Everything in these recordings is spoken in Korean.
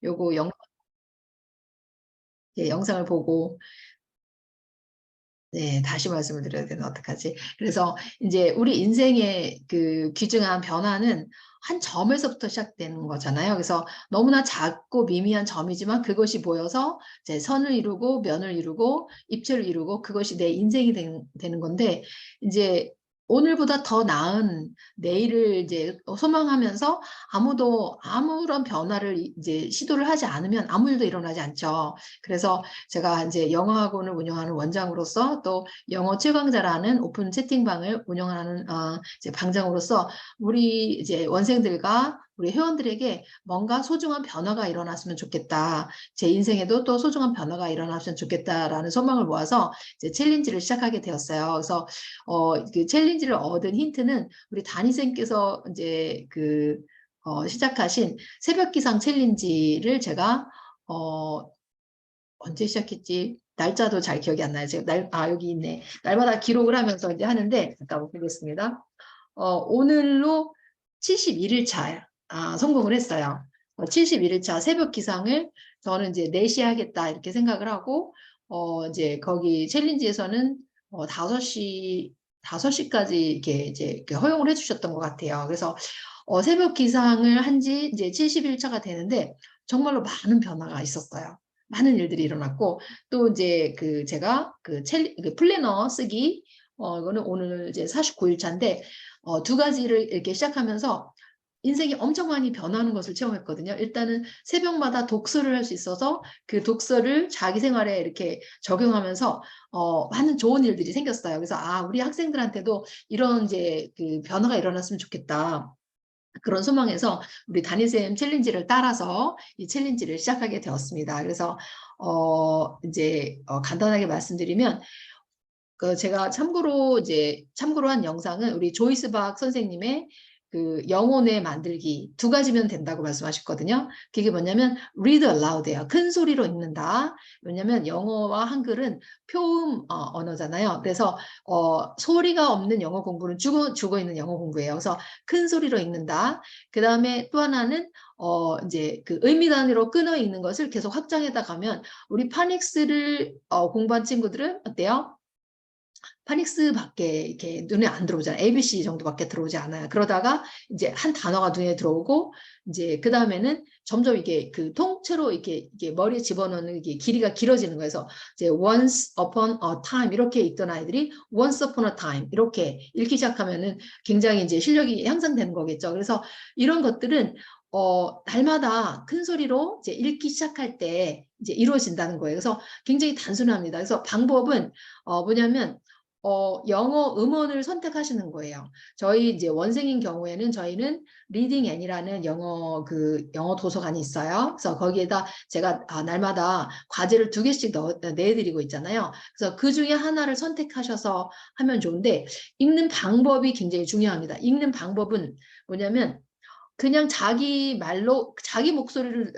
요거 영상을 보고 네, 다시 말씀을 드려야 되나 어떡하지? 그래서 이제 우리 인생의 그 귀중한 변화는 한 점에서부터 시작되는 거잖아요. 그래서 너무나 작고 미미한 점이지만 그것이 보여서 이제 선을 이루고 면을 이루고 입체를 이루고 그것이 내 인생이 되는 건데 이제 오늘보다 더 나은 내일을 이제 소망하면서 아무도 아무런 변화를 이제 시도를 하지 않으면 아무 일도 일어나지 않죠. 그래서 제가 이제 영어학원을 운영하는 원장으로서 또 영어 최강자라는 오픈 채팅방을 운영하는 이제 방장으로서 우리 이제 원생들과 우리 회원들에게 뭔가 소중한 변화가 일어났으면 좋겠다. 제 인생에도 또 소중한 변화가 일어났으면 좋겠다라는 소망을 모아서 이제 챌린지를 시작하게 되었어요. 그래서 그 챌린지를 얻은 힌트는 우리 다니쌤께서 이제 시작하신 새벽 기상 챌린지를 제가 언제 시작했지? 날짜도 잘 기억이 안 나요. 제가 여기 있네. 날마다 기록을 하면서 이제 하는데, 잠깐 보겠습니다. 오늘로 71일차 성공을 했어요. 71일차 새벽 기상을 저는 이제 4시에 하겠다 이렇게 생각을 하고, 이제 거기 챌린지에서는 5시까지 이렇게 허용을 해주셨던 것 같아요. 그래서 새벽 기상을 한 지 이제 71차가 되는데 정말로 많은 변화가 있었어요. 많은 일들이 일어났고 또 이제 제가 플래너 쓰기 이거는 오늘 이제 49일차인데 두 가지를 이렇게 시작하면서 인생이 엄청 많이 변하는 것을 체험했거든요. 일단은 새벽마다 독서를 할 수 있어서 그 독서를 자기 생활에 이렇게 적용하면서 많은 좋은 일들이 생겼어요. 그래서 우리 학생들한테도 이런 이제 그 변화가 일어났으면 좋겠다. 그런 소망에서 우리 담임쌤 챌린지를 따라서 이 챌린지를 시작하게 되었습니다. 그래서 이제 간단하게 말씀드리면 제가 참고로 한 영상은 우리 조이스 박 선생님의 그 영혼의 만들기 두 가지면 된다고 말씀하셨거든요. 그게 뭐냐면 read aloud예요. 큰 소리로 읽는다. 왜냐하면 영어와 한글은 표음 언어잖아요. 그래서 소리가 없는 영어 공부는 죽어 있는 영어 공부예요. 그래서 큰 소리로 읽는다. 그 다음에 또 하나는 이제 그 의미 단위로 끊어 읽는 것을 계속 확장해다 가면 우리 파닉스를 공부한 친구들은 어때요? 파닉스밖에 이렇게 눈에 안 들어오잖아요. ABC 정도밖에 들어오지 않아요. 그러다가 이제 한 단어가 눈에 들어오고 이제 그 다음에는 점점 이게 그 통째로 이게 머리에 집어넣는 이게 길이가 길어지는 거예요. 그래서 이제 once upon a time 이렇게 읽던 아이들이 once upon a time 이렇게 읽기 시작하면은 굉장히 이제 실력이 향상되는 거겠죠. 그래서 이런 것들은 날마다 큰 소리로 이제 읽기 시작할 때 이제 이루어진다는 거예요. 그래서 굉장히 단순합니다. 그래서 방법은 뭐냐면 영어 음원을 선택하시는 거예요. 저희 이제 원생인 경우에는 저희는 리딩 앤이라는 영어 도서관이 있어요. 그래서 거기에다 제가 날마다 과제를 2개씩 내드리고 있잖아요. 그래서 그 중에 하나를 선택하셔서 하면 좋은데 읽는 방법이 굉장히 중요합니다. 읽는 방법은 뭐냐면 그냥 자기 말로 자기 목소리를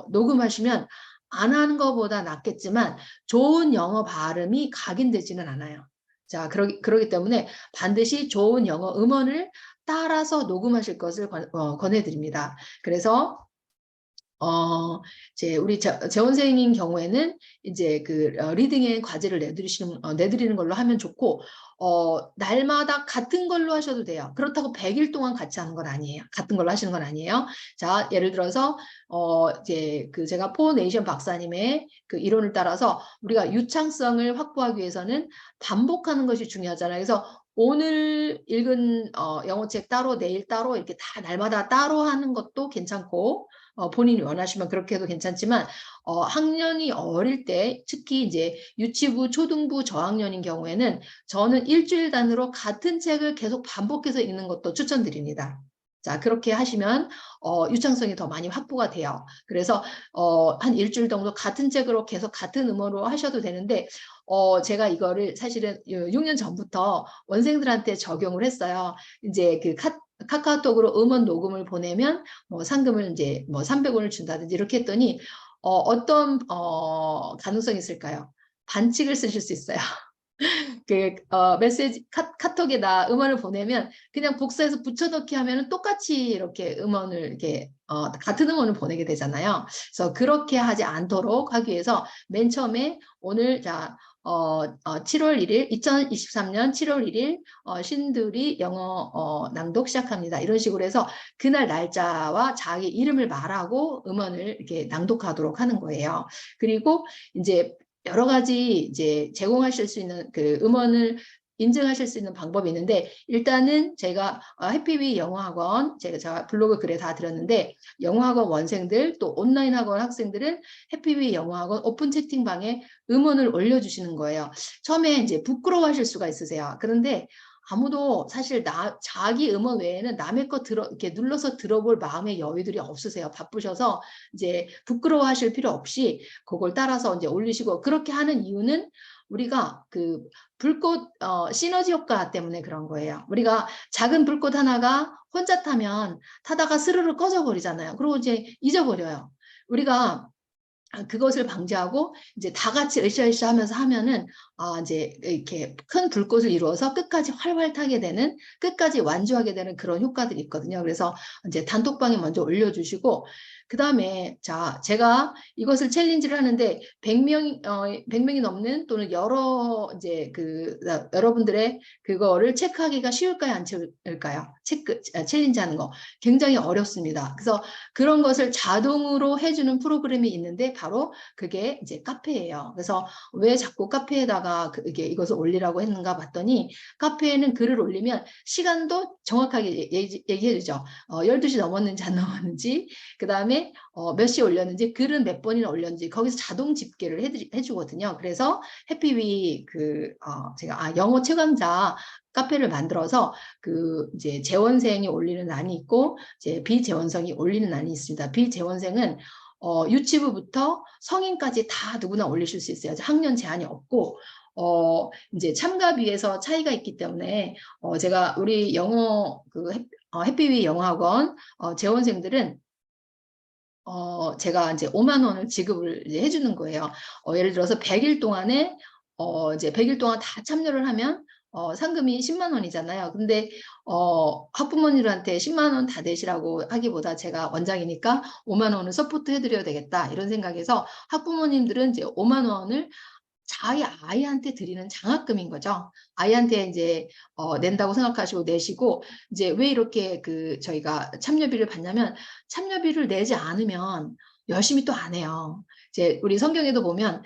녹음하시면 안 하는 것보다 낫겠지만 좋은 영어 발음이 각인되지는 않아요. 자, 그러기 때문에 반드시 좋은 영어 음원을 따라서 녹음하실 것을 권해드립니다. 그래서 이제 우리 재원생인 경우에는 이제 리딩의 과제를 내드리는 걸로 하면 좋고, 날마다 같은 걸로 하셔도 돼요. 그렇다고 100일 동안 같이 하는 건 아니에요. 같은 걸로 하시는 건 아니에요. 자, 예를 들어서, 이제 제가 포네이션 박사님의 그 이론을 따라서 우리가 유창성을 확보하기 위해서는 반복하는 것이 중요하잖아요. 그래서 오늘 읽은 영어책 따로 내일 따로 이렇게 다 날마다 따로 하는 것도 괜찮고 본인이 원하시면 그렇게 해도 괜찮지만 학년이 어릴 때 특히 이제 유치부, 초등부, 저학년인 경우에는 저는 일주일 단위로 같은 책을 계속 반복해서 읽는 것도 추천드립니다. 자, 그렇게 하시면 유창성이 더 많이 확보가 돼요. 그래서 한 일주일 정도 같은 책으로 계속 같은 음원으로 하셔도 되는데 제가 이거를 사실은 6년 전부터 원생들한테 적용을 했어요. 이제 카카오톡으로 음원 녹음을 보내면 뭐 상금을 이제 뭐 300원을 준다든지 이렇게 했더니 어떤 가능성이 있을까요? 반칙을 쓰실 수 있어요. 메시지 카톡에다 음원을 보내면 그냥 복사해서 붙여넣기 하면은 똑같이 이렇게 음원을 이렇게 같은 음원을 보내게 되잖아요. 그래서 그렇게 하지 않도록 하기 위해서 맨 처음에 오늘 7월 1일 2023년 7월 1일 신들이 영어 낭독 시작합니다. 이런 식으로 해서 그날 날짜와 자기 이름을 말하고 음원을 이렇게 낭독하도록 하는 거예요. 그리고 이제 여러 가지 이제 제공하실 수 있는 그 음원을 인증하실 수 있는 방법이 있는데, 일단은 제가 해피위 영어학원, 제가 블로그 글에 다 드렸는데, 영어학원 원생들 또 온라인 학원 학생들은 해피위 영어학원 오픈 채팅방에 음원을 올려주시는 거예요. 처음에 이제 부끄러워하실 수가 있으세요. 그런데 아무도 사실 자기 음원 외에는 남의 거 이렇게 눌러서 들어볼 마음의 여유들이 없으세요. 바쁘셔서 이제 부끄러워하실 필요 없이 그걸 따라서 이제 올리시고, 그렇게 하는 이유는 우리가 그 불꽃 시너지 효과 때문에 그런 거예요. 우리가 작은 불꽃 하나가 혼자 타다가 스르르 꺼져 버리잖아요. 그리고 이제 잊어버려요. 우리가 그것을 방지하고 이제 다 같이 으쌰으쌰 하면서 하면은 이제 이렇게 큰 불꽃을 이루어서 끝까지 활활 타게 되는, 끝까지 완주하게 되는 그런 효과들이 있거든요. 그래서 이제 단톡방에 먼저 올려주시고, 그 다음에 제가 이것을 챌린지를 하는데 100명이 넘는 또는 여러 이제 여러분들의 그거를 체크하기가 쉬울까요, 안 쉬울까요? 챌린지 하는 거 굉장히 어렵습니다. 그래서 그런 것을 자동으로 해주는 프로그램이 있는데 바로 그게 이제 카페예요. 그래서 왜 자꾸 카페에다가 이것을 올리라고 했는가 봤더니, 카페에는 글을 올리면 시간도 정확하게 얘기해주죠. 12시 넘었는지 안 넘었는지, 그 다음에 몇 시에 올렸는지, 글은 몇 번이나 올렸는지 거기서 자동 집계를 해주거든요. 그래서 해피위 제가 영어 최강자 카페를 만들어서 이제 재원생이 올리는 난이 있고 이제 비재원생이 올리는 난이 있습니다. 비재원생은 유치부부터 성인까지 다 누구나 올리실 수 있어요. 학년 제한이 없고 이제 참가비에서 차이가 있기 때문에 제가 우리 영어 해피위 영어학원 재원생들은 제가 이제 5만 원을 지급을 이제 해주는 거예요. 예를 들어서 100일 동안에 이제 100일 동안 다 참여를 하면 상금이 10만 원이잖아요. 근데 학부모님들한테 10만 원 다 내시라고 하기보다 제가 원장이니까 5만 원을 서포트 해드려야 되겠다 이런 생각에서 학부모님들은 이제 5만 원을 자기 아이한테 드리는 장학금인 거죠. 아이한테 이제 낸다고 생각하시고 내시고, 이제 왜 이렇게 저희가 참여비를 받냐면, 참여비를 내지 않으면 열심히 또 안 해요. 이제 우리 성경에도 보면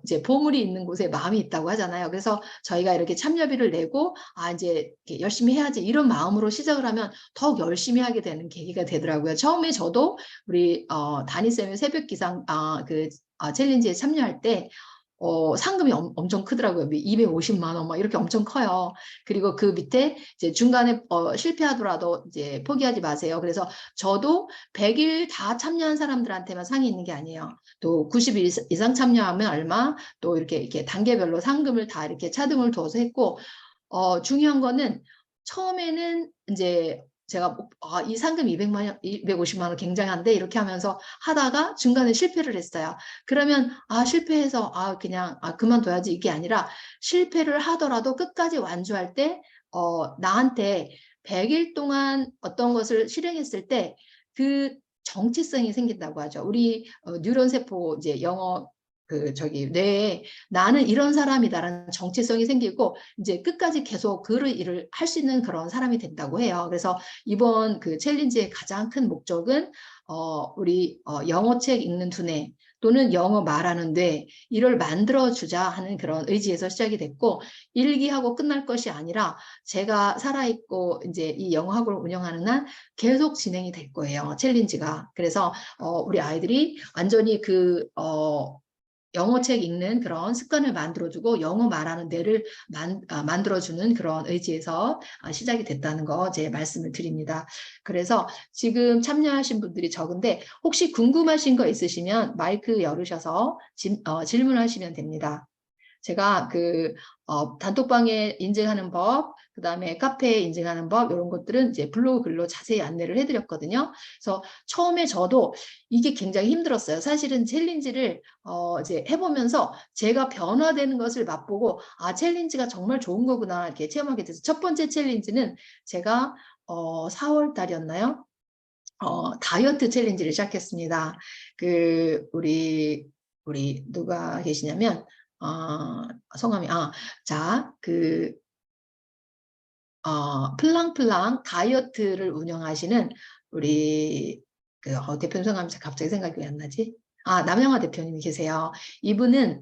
이제 보물이 있는 곳에 마음이 있다고 하잖아요. 그래서 저희가 이렇게 참여비를 내고 이제 열심히 해야지 이런 마음으로 시작을 하면 더욱 열심히 하게 되는 계기가 되더라고요. 처음에 저도 우리 다니쌤의 새벽 기상 챌린지에 참여할 때 상금이 엄청 크더라고요. 250만 원 막 이렇게 엄청 커요. 그리고 그 밑에 이제 중간에 실패하더라도 이제 포기하지 마세요. 그래서 저도 100일 다 참여한 사람들한테만 상이 있는 게 아니에요. 또 90일 이상 참여하면 얼마, 또 이렇게 단계별로 상금을 다 이렇게 차등을 둬서 했고, 중요한 거는 처음에는 이제 제가 이 상금 200만 원, 250만 원 굉장한데 이렇게 하면서 하다가 중간에 실패를 했어요. 그러면 실패해서 그냥 그만둬야지 이게 아니라, 실패를 하더라도 끝까지 완주할 때 나한테 100일 동안 어떤 것을 실행했을 때 그 정체성이 생긴다고 하죠. 우리 뉴런 세포 이제 영어 뇌에 나는 이런 사람이다라는 정체성이 생기고 이제 끝까지 계속 그 일을 할 수 있는 그런 사람이 된다고 해요. 그래서 이번 챌린지의 가장 큰 목적은 우리 영어책 읽는 두뇌 또는 영어 말하는 뇌, 이를 만들어주자 하는 그런 의지에서 시작이 됐고, 일기하고 끝날 것이 아니라 제가 살아있고 이제 이 영어학원을 운영하는 한 계속 진행이 될 거예요, 챌린지가. 그래서 우리 아이들이 완전히 영어책 읽는 그런 습관을 만들어주고 영어 말하는 뇌를 만들어주는 그런 의지에서 시작이 됐다는 거 제 말씀을 드립니다. 그래서 지금 참여하신 분들이 적은데 혹시 궁금하신 거 있으시면 마이크 열으셔서 질문하시면 됩니다. 제가 단톡방에 인증하는 법, 그다음에 카페에 인증하는 법, 이런 것들은 이제 블로그 글로 자세히 안내를 해드렸거든요. 그래서 처음에 저도 이게 굉장히 힘들었어요. 사실은 챌린지를 이제 해보면서 제가 변화되는 것을 맛보고, 아, 챌린지가 정말 좋은 거구나, 이렇게 체험하게 돼서, 첫 번째 챌린지는 제가 4월 달이었나요? 다이어트 챌린지를 시작했습니다. 우리 누가 계시냐면, 성함이, 자, 플랑플랑 다이어트를 운영하시는 우리 대표님 성함이 갑자기 생각이 왜 안 나지? 남영아 대표님이 계세요. 이분은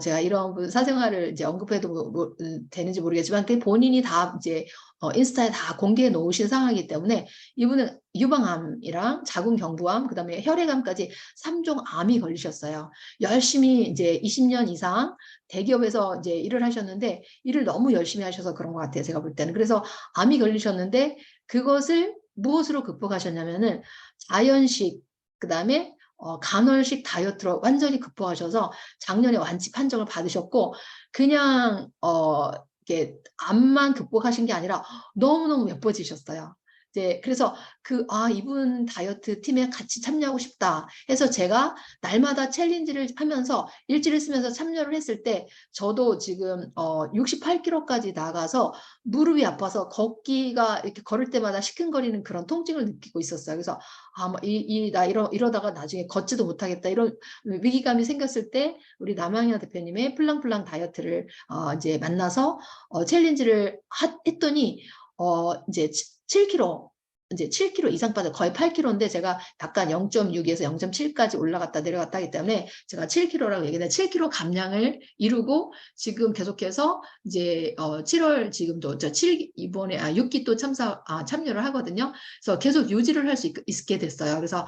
제가 이런 분 사생활을 이제 언급해도 되는지 모르겠지만 그 본인이 다 이제 인스타에 다 공개해 놓으신 상황이기 때문에, 이분은 유방암이랑 자궁경부암, 그다음에 혈액암까지 3종 암이 걸리셨어요. 열심히 이제 20년 이상 대기업에서 이제 일을 하셨는데 일을 너무 열심히 하셔서 그런 것 같아요. 제가 볼 때는. 그래서 암이 걸리셨는데 그것을 무엇으로 극복하셨냐면은 자연식, 그다음에 간헐식 다이어트로 완전히 극복하셔서 작년에 완치 판정을 받으셨고, 그냥 이렇게 암만 극복하신 게 아니라 너무너무 예뻐지셨어요. 이제 그래서 이분 다이어트 팀에 같이 참여하고 싶다 해서 제가 날마다 챌린지를 하면서 일지를 쓰면서 참여를 했을 때, 저도 지금 68kg까지 나가서 무릎이 아파서 걷기가 이렇게 걸을 때마다 시큰거리는 그런 통증을 느끼고 있었어요. 그래서 나 이러다가 나중에 걷지도 못하겠다, 이런 위기감이 생겼을 때 우리 남양현 대표님의 플랑플랑 다이어트를 이제 만나서 챌린지를 했더니 이제 7kg, 이제 7kg 이상 빠져 거의 8kg인데, 제가 약간 0.6에서 0.7까지 올라갔다 내려갔다 하기 때문에 제가 7kg라고 얘기했는데, 7kg 감량을 이루고 지금 계속해서 이제 7월 지금도 이번에 6기 또 참여를 하거든요. 그래서 계속 유지를 할 수 있게 됐어요. 그래서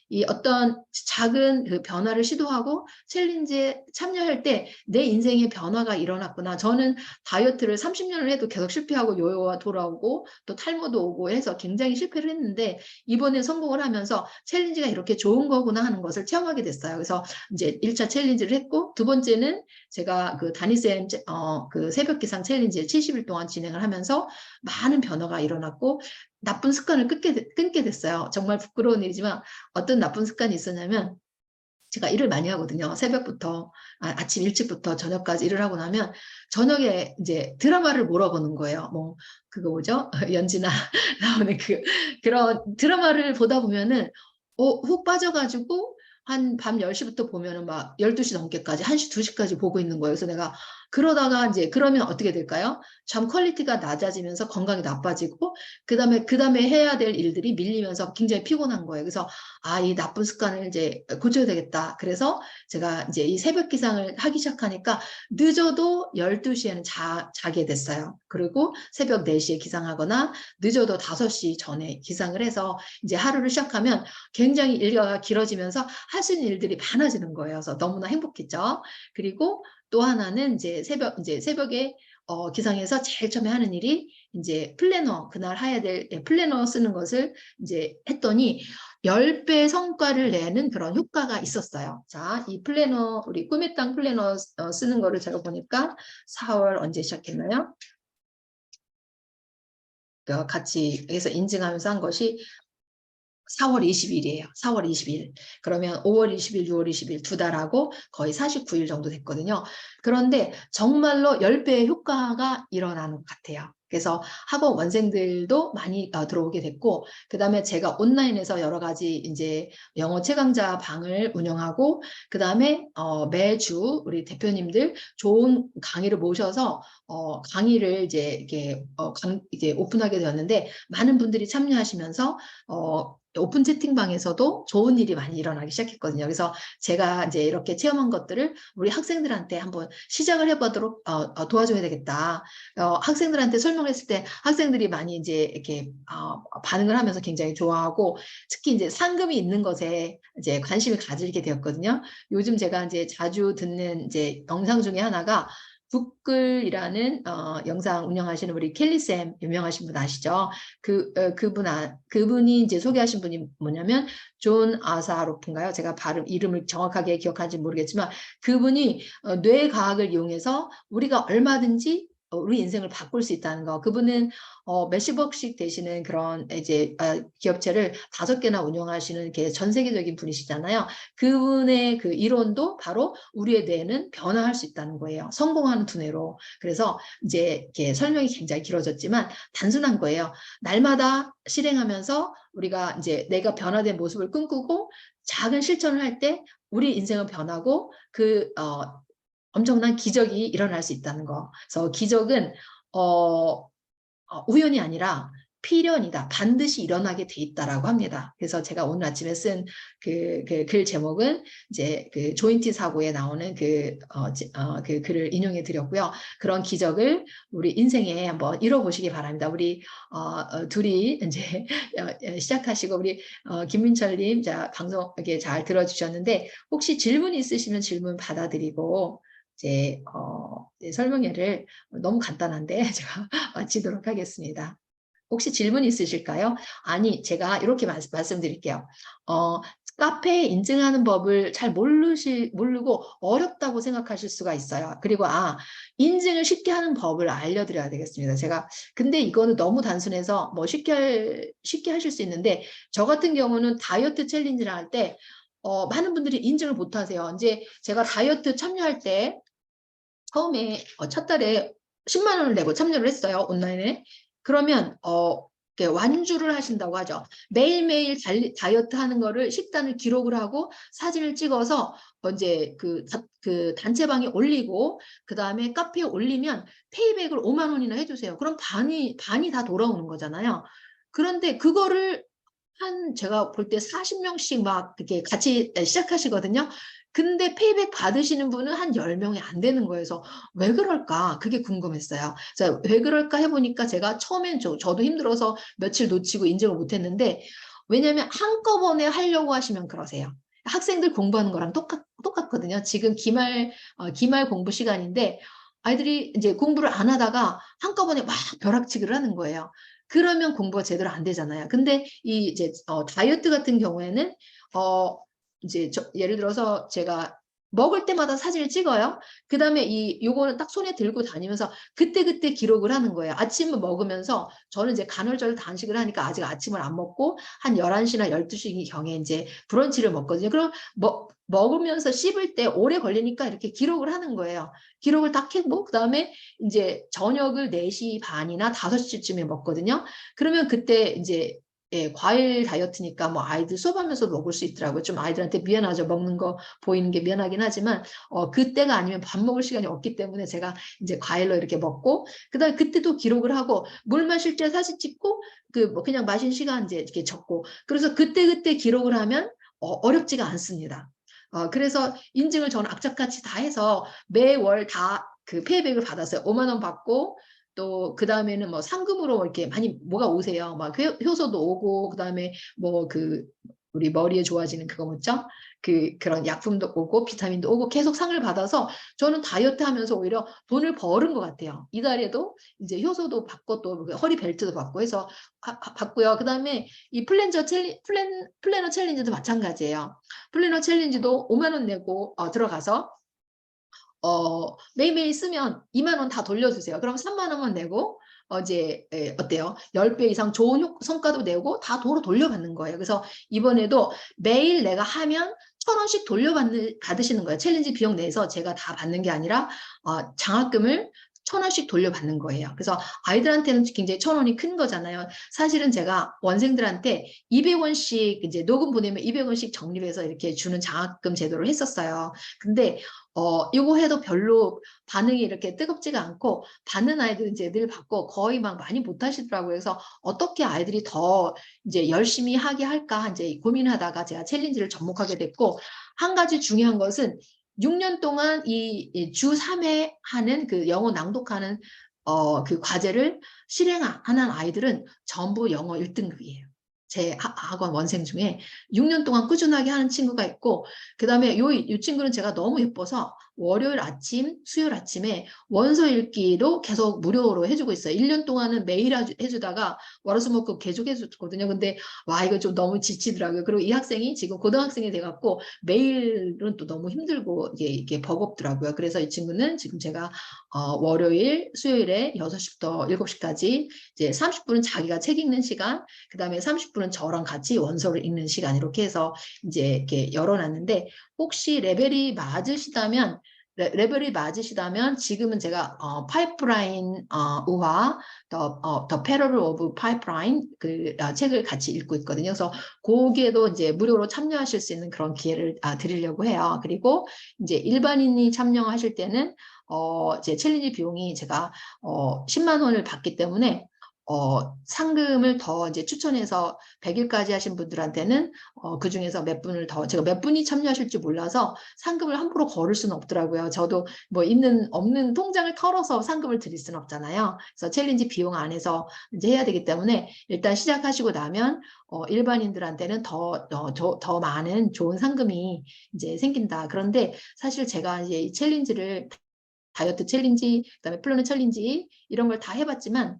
이 어떤 작은 그 변화를 시도하고 챌린지에 참여할 때 내 인생의 변화가 일어났구나. 저는 다이어트를 30년을 해도 계속 실패하고 요요가 돌아오고 또 탈모도 오고 해서 굉장히 실패를 했는데, 이번에 성공을 하면서 챌린지가 이렇게 좋은 거구나 하는 것을 체험하게 됐어요. 그래서 이제 1차 챌린지를 했고, 두 번째는 제가 다니쌤 새벽 기상 챌린지를 70일 동안 진행을 하면서 많은 변화가 일어났고 나쁜 습관을 끊게 됐어요. 정말 부끄러운 일이지만 어떤 나쁜 습관이 있었냐면, 제가 일을 많이 하거든요. 새벽부터 아침 일찍부터 저녁까지 일을 하고 나면 저녁에 이제 드라마를 몰아보는 거예요. 뭐 그거 뭐죠? 연지나 나오는 그런 드라마를 보다 보면은 훅 빠져가지고 한 밤 10시부터 보면은 막 12시 넘게까지 1시, 2시까지 보고 있는 거예요. 그래서 내가 그러다가 이제 그러면 어떻게 될까요? 잠 퀄리티가 낮아지면서 건강이 나빠지고, 그다음에 해야 될 일들이 밀리면서 굉장히 피곤한 거예요. 그래서 이 나쁜 습관을 이제 고쳐야 되겠다. 그래서 제가 이제 이 새벽 기상을 하기 시작하니까 늦어도 12시에는 자게 됐어요. 그리고 새벽 4시에 기상하거나 늦어도 5시 전에 기상을 해서 이제 하루를 시작하면 굉장히 일과가 길어지면서 할 수 있는 일들이 많아지는 거예요. 그래서 너무나 행복했죠. 그리고 또 하나는 이제 새벽에 기상해서 제일 처음에 하는 일이 이제 그날 해야 될 플래너 쓰는 것을 이제 했더니 10배 성과를 내는 그런 효과가 있었어요. 자, 이 플래너, 우리 꿈의 땅 플래너 쓰는 거를 제가 보니까 4월 언제 시작했나요? 같이 해서 인증하면서 한 것이 4월 20일이에요. 4월 20일. 그러면 5월 20일, 6월 20일 2달하고 거의 49일 정도 됐거든요. 그런데 정말로 10배의 효과가 일어나는 것 같아요. 그래서 학원 원생들도 많이 들어오게 됐고, 그 다음에 제가 온라인에서 여러 가지 이제 영어 최강자 방을 운영하고, 그 다음에 매주 우리 대표님들 좋은 강의를 모셔서 강의를 이제 이제 오픈하게 되었는데, 많은 분들이 참여하시면서 오픈 채팅방에서도 좋은 일이 많이 일어나기 시작했거든요. 그래서 제가 이제 이렇게 체험한 것들을 우리 학생들한테 한번 시작을 해보도록 도와줘야 되겠다. 학생들한테 설명했을 때 학생들이 많이 이제 이렇게 반응을 하면서 굉장히 좋아하고, 특히 이제 상금이 있는 것에 이제 관심을 가지게 되었거든요. 요즘 제가 이제 자주 듣는 이제 영상 중에 하나가 북글이라는 영상 운영하시는 우리 켈리쌤 유명하신 분 아시죠? 그분이 이제 소개하신 분이 뭐냐면 존 아사로프인가요? 제가 이름을 정확하게 기억하는지 모르겠지만 그분이 뇌과학을 이용해서 우리가 얼마든지 우리 인생을 바꿀 수 있다는 거. 그분은 몇십억씩 되시는 그런 이제 기업체를 5개나 운영하시는 전 세계적인 분이시잖아요. 그분의 그 이론도 바로 우리의 뇌는 변화할 수 있다는 거예요. 성공하는 두뇌로. 그래서 이제 이렇게 설명이 굉장히 길어졌지만 단순한 거예요. 날마다 실행하면서 우리가 이제 내가 변화된 모습을 꿈꾸고 작은 실천을 할 때 우리 인생은 변하고 엄청난 기적이 일어날 수 있다는 거. 그래서 기적은 우연이 아니라 필연이다. 반드시 일어나게 돼 있다라고 합니다. 그래서 제가 오늘 아침에 쓴 글 제목은 이제 그 조인티 사고에 나오는 그 글을 인용해 드렸고요. 그런 기적을 우리 인생에 한번 이뤄보시기 바랍니다. 우리 둘이 이제 시작하시고 우리 김민철님 방송 이렇게 잘 들어주셨는데 혹시 질문 있으시면 질문 받아드리고 이제 설명회를 너무 간단한데 제가 마치도록 하겠습니다. 혹시 질문 있으실까요? 아니, 제가 이렇게 말씀드릴게요. 카페 인증하는 법을 잘 모르고 어렵다고 생각하실 수가 있어요. 그리고 인증을 쉽게 하는 법을 알려드려야 되겠습니다. 근데 이거는 너무 단순해서 뭐 쉽게 하실 수 있는데 저 같은 경우는 다이어트 챌린지를 할 때 많은 분들이 인증을 못 하세요. 이제 제가 다이어트 참여할 때 처음에 첫 달에 10만 원을 내고 참여를 했어요. 온라인에. 그러면 완주를 하신다고 하죠. 매일매일 다이어트 하는 거를 식단을 기록을 하고 사진을 찍어서 이제 그 단체방에 올리고 그다음에 카페에 올리면 페이백을 5만 원이나 해주세요. 그럼 반이 다 돌아오는 거잖아요. 그런데 그거를 제가 볼 때 40명씩 막 이렇게 같이 시작하시거든요. 근데 페이백 받으시는 분은 한 10명이 안 되는 거예요. 그래서 왜 그럴까? 그게 궁금했어요. 그래서 왜 그럴까 해보니까 제가 처음엔 저도 힘들어서 며칠 놓치고 인증을 못했는데 왜냐면 한꺼번에 하려고 하시면 그러세요. 학생들 공부하는 거랑 똑같거든요. 지금 기말 공부 시간인데 아이들이 이제 공부를 안 하다가 한꺼번에 막 벼락치기를 하는 거예요. 그러면 공부가 제대로 안 되잖아요. 근데 이제 다이어트 같은 경우에는 이제 예를 들어서 제가 먹을 때마다 사진을 찍어요. 그 다음에 요거는 딱 손에 들고 다니면서 그때그때 기록을 하는 거예요. 아침을 먹으면서 저는 이제 간헐적 단식을 하니까 아직 아침을 안 먹고 한 11시나 12시 경에 이제 브런치를 먹거든요. 그럼 먹으면서 씹을 때 오래 걸리니까 이렇게 기록을 하는 거예요. 기록을 딱 하고 그다음에 이제 저녁을 4시 반이나 5시쯤에 먹거든요. 그러면 그때 이제 과일 다이어트니까 뭐 아이들 수업하면서 먹을 수 있더라고요. 좀 아이들한테 미안하죠. 먹는 거 보이는 게 미안하긴 하지만 그때가 아니면 밥 먹을 시간이 없기 때문에 제가 이제 과일로 이렇게 먹고 그다음에 그때도 기록을 하고 물 마실 때 사진 찍고 뭐 그냥 마신 시간 이제 이렇게 적고 그래서 그때 기록을 하면 어렵지가 않습니다. 그래서 인증을 저는 악착같이 다 해서 매월 다 그 페이백을 받았어요. 5만 원 받고 또 그 다음에는 뭐 상금으로 이렇게 많이 뭐가 오세요. 막 효소도 오고 그 다음에 뭐 우리 머리에 좋아지는 그거 뭐죠? 그런 약품도 오고 비타민도 오고 계속 상을 받아서 저는 다이어트 하면서 오히려 돈을 버는 것 같아요. 이달에도 이제 효소도 받고 또 허리 벨트도 받고 해서 받고요. 그 다음에 이 플래너 챌린지도 마찬가지예요. 플래너 챌린지도 5만 원 내고 들어가서 매일매일 쓰면 2만 원 다 돌려주세요. 그럼 3만 원만 내고 이제 어때요? 10배 이상 좋은 성과도 내고 다 도로 돌려받는 거예요. 그래서 이번에도 매일 내가 하면 1,000원씩 받으시는 거예요. 챌린지 비용 내서 제가 다 받는 게 아니라 장학금을 1,000원씩 돌려받는 거예요. 그래서 아이들한테는 굉장히 1,000원이 큰 거잖아요. 사실은 제가 원생들한테 200원씩 이제 녹음 보내면 200원씩 적립해서 이렇게 주는 장학금 제도를 했었어요. 근데 이거 해도 별로 반응이 이렇게 뜨겁지가 않고 받는 아이들은 이제 늘 받고 거의 막 많이 못 하시더라고요. 그래서 어떻게 아이들이 더 이제 열심히 하게 할까 이제 고민하다가 제가 챌린지를 접목하게 됐고 한 가지 중요한 것은 6년 동안 이 주 3회 하는 그 영어 낭독하는 그 과제를 실행하는 아이들은 전부 영어 1등급이에요. 제 학원 원생 중에 6년 동안 꾸준하게 하는 친구가 있고 그 다음에 이 친구는 제가 너무 예뻐서 월요일 아침, 수요일 아침에 원서 읽기도 계속 무료로 해주고 있어요. 1년 동안은 매일 해주다가 월화수목금 계속 해줬거든요. 근데 와, 이거 좀 너무 지치더라고요. 그리고 이 학생이 지금 고등학생이 돼갖고 매일은 또 너무 힘들고 이게 버겁더라고요. 그래서 이 친구는 지금 제가 월요일, 수요일에 6시부터 7시까지 이제 30분은 자기가 책 읽는 시간, 그 다음에 30분은 저랑 같이 원서를 읽는 시간 이렇게 해서 이제 이렇게 열어놨는데 혹시 레벨이 맞으시다면 지금은 제가 파이프라인 우화 더 패러럴 오브 파이프라인 그 책을 같이 읽고 있거든요. 그래서 거기에도 이제 무료로 참여하실 수 있는 그런 기회를 드리려고 해요. 그리고 이제 일반인이 참여하실 때는 이제 챌린지 비용이 제가 10만 원을 받기 때문에 상금을 더 이제 추천해서 100일까지 하신 분들한테는 그 중에서 몇 분을 더 제가 몇 분이 참여하실지 몰라서 상금을 함부로 걸을 수는 없더라고요. 저도 뭐 있는 없는 통장을 털어서 상금을 드릴 수는 없잖아요. 그래서 챌린지 비용 안에서 이제 해야 되기 때문에 일단 시작하시고 나면 일반인들한테는 더 많은 좋은 상금이 이제 생긴다. 그런데 사실 제가 이제 이 챌린지를 다이어트 챌린지, 그다음에 플래너 챌린지 이런 걸 다 해봤지만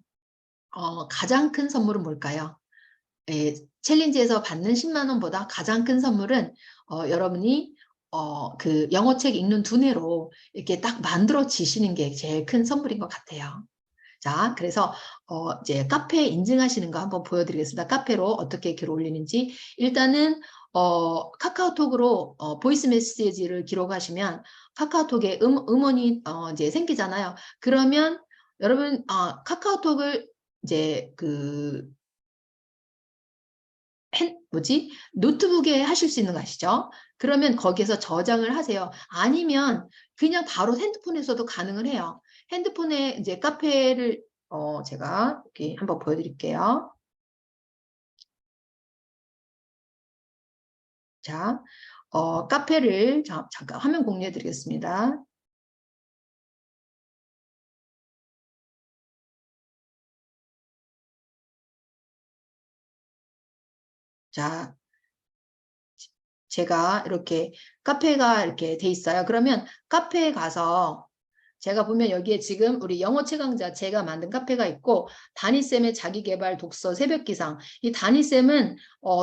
가장 큰 선물은 뭘까요? 챌린지에서 받는 10만 원보다 가장 큰 선물은 여러분이 그 영어책 읽는 두뇌로 이렇게 딱 만들어지시는 게 제일 큰 선물인 것 같아요. 자, 그래서 이제 카페 인증하시는 거 한번 보여드리겠습니다. 카페로 어떻게 글 올리는지. 일단은 카카오톡으로 보이스 메시지를 기록하시면 카카오톡에 음원이 이제 생기잖아요. 그러면 여러분 카카오톡을 이제 노트북에 하실 수 있는 거 아시죠? 그러면 거기에서 저장을 하세요. 아니면 그냥 바로 핸드폰에서도 가능을 해요. 핸드폰에 이제 카페를 제가 이렇게 한번 보여드릴게요. 자, 카페를 잠깐 화면 공유해 드리겠습니다. 자, 제가 이렇게 카페가 이렇게 돼 있어요. 그러면 카페에 가서 제가 보면 여기에 지금 우리 영어 최강자 제가 만든 카페가 있고 다니쌤의 자기계발 독서 새벽기상 이 다니쌤은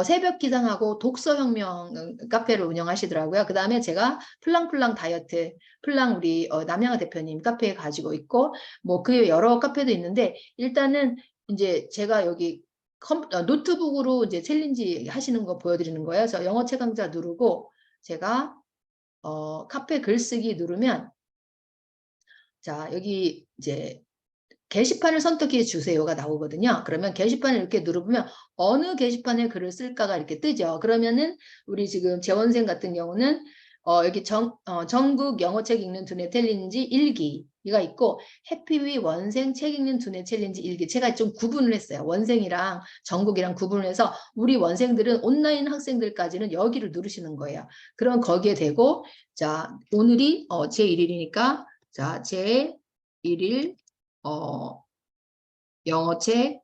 새벽기상하고 독서혁명 카페를 운영하시더라고요. 그 다음에 제가 플랑플랑 다이어트 플랑 우리 남양아 대표님 카페에 가지고 있고 뭐 그 여러 카페도 있는데 일단은 이제 제가 여기 노트북으로 이제 챌린지 하시는 거 보여드리는 거예요. 그래서 영어 최강자 누르고 제가 카페 글쓰기 누르면 자, 여기 이제 게시판을 선택해 주세요가 나오거든요. 그러면 게시판을 이렇게 누르면 어느 게시판에 글을 쓸까가 이렇게 뜨죠. 그러면은 우리 지금 재원생 같은 경우는 여기 전국 영어책 읽는 두뇌 챌린지 1기가 있고 해피위 원생 책 읽는 두뇌 챌린지 1기 제가 좀 구분을 했어요. 원생이랑 전국이랑 구분을 해서 우리 원생들은 온라인 학생들까지는 여기를 누르시는 거예요. 그럼 거기에 되고 자 오늘이 제1일이니까 자 제1일 영어책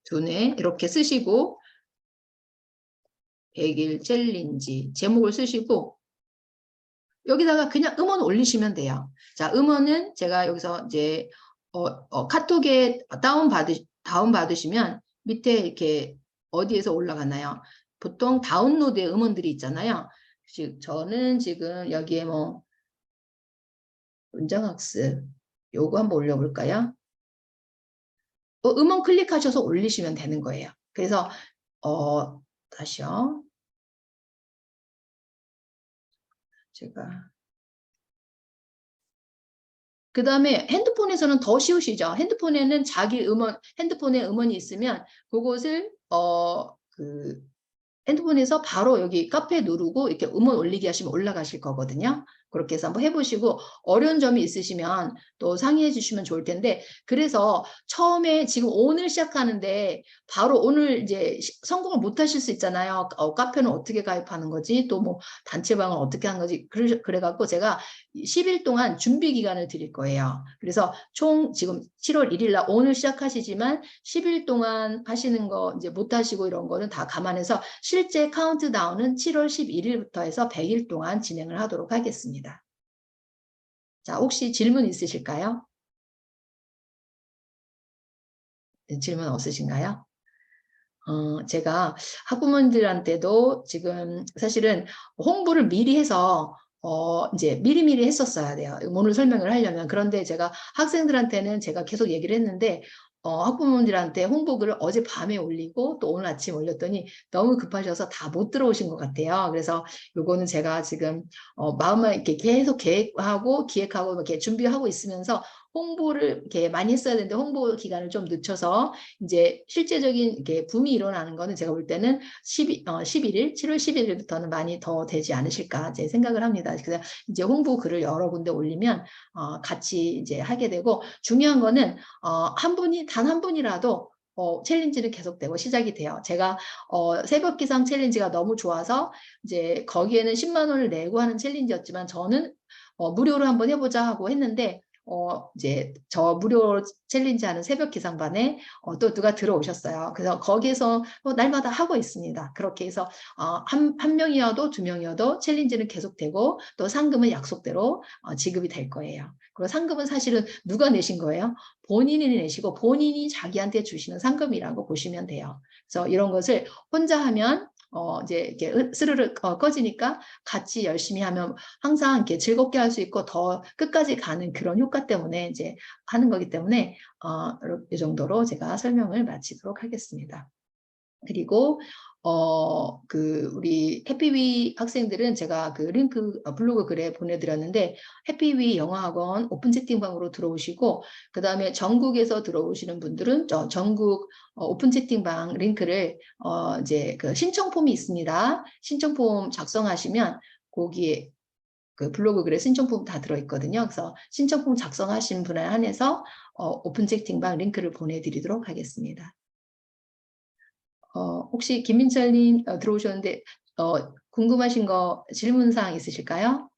두뇌 이렇게 쓰시고 100일 챌린지 제목을 쓰시고 여기다가 그냥 음원 올리시면 돼요. 자, 음원은 제가 여기서 이제 카톡에 다운 받으시면 밑에 이렇게 어디에서 올라가나요? 보통 다운로드의 음원들이 있잖아요. 저는 지금 여기에 뭐 문장학습 요거 한번 올려볼까요? 음원 클릭하셔서 올리시면 되는 거예요. 그래서 다시요. 제가 그 다음에 핸드폰에서는 더 쉬우시죠. 핸드폰에는 핸드폰에 음원이 있으면 그것을 핸드폰에서 바로 여기 카페 누르고 이렇게 음원 올리기 하시면 올라가실 거거든요. 그렇게 해서 한번 해보시고 어려운 점이 있으시면 또 상의해 주시면 좋을 텐데 그래서 처음에 지금 오늘 시작하는데 바로 오늘 이제 성공을 못 하실 수 있잖아요. 카페는 어떻게 가입하는 거지? 또 뭐 단체방을 어떻게 하는 거지? 그래갖고 제가 10일 동안 준비 기간을 드릴 거예요. 그래서 총 지금 7월 1일 날 오늘 시작하시지만 10일 동안 하시는 거 이제 못 하시고 이런 거는 다 감안해서 실제 카운트다운은 7월 11일부터 해서 100일 동안 진행을 하도록 하겠습니다. 자, 혹시 질문 있으실까요? 네, 질문 없으신가요? 제가 학부모님들한테도 지금 사실은 홍보를 미리 해서 이제 미리미리 했었어야 돼요. 오늘 설명을 하려면. 그런데 제가 학생들한테는 제가 계속 얘기를 했는데 학부모님들한테 홍보글을 어젯밤에 올리고 또 오늘 아침 올렸더니 너무 급하셔서 다 못 들어오신 것 같아요. 그래서 요거는 제가 지금 마음만 이렇게 계속 계획하고 기획하고 이렇게 준비하고 있으면서 홍보를 이렇게 많이 했어야 되는데 홍보 기간을 좀 늦춰서 이제 실제적인 이렇게 붐이 일어나는 거는 제가 볼 때는 11일, 7월 11일부터는 많이 더 되지 않으실까 제 생각을 합니다. 그래서 이제 홍보 글을 여러 군데 올리면 같이 이제 하게 되고 중요한 거는 한 분이 단 한 분이라도 챌린지는 계속되고 시작이 돼요. 제가 새벽 기상 챌린지가 너무 좋아서 이제 거기에는 10만 원을 내고 하는 챌린지였지만 저는 무료로 한번 해보자 하고 했는데 이제 저 무료 챌린지 하는 새벽 기상반에 또 누가 들어오셨어요. 그래서 거기에서 날마다 하고 있습니다. 그렇게 해서 한 명이어도 두 명이어도 챌린지는 계속되고 또 상금은 약속대로 지급이 될 거예요. 그리고 상금은 사실은 누가 내신 거예요? 본인이 내시고 본인이 자기한테 주시는 상금이라고 보시면 돼요. 그래서 이런 것을 혼자 하면 이제 이렇게 스르르 꺼지니까 같이 열심히 하면 항상 이렇게 즐겁게 할 수 있고 더 끝까지 가는 그런 효과 때문에 이제 하는 거기 때문에 이 정도로 제가 설명을 마치도록 하겠습니다. 그리고 우리 해피위 학생들은 제가 그 링크 블로그 글에 보내드렸는데 해피위 영어학원 오픈 채팅방으로 들어오시고 그 다음에 전국에서 들어오시는 분들은 전국 오픈 채팅방 링크를 이제 그 신청 폼이 있습니다. 신청 폼 작성하시면 거기에 그 블로그 글에 신청품 다 들어있거든요. 그래서 신청품 작성하신 분에 한해서 오픈 채팅방 링크를 보내드리도록 하겠습니다. 혹시 김민철님 들어오셨는데 궁금하신 거 질문사항 있으실까요?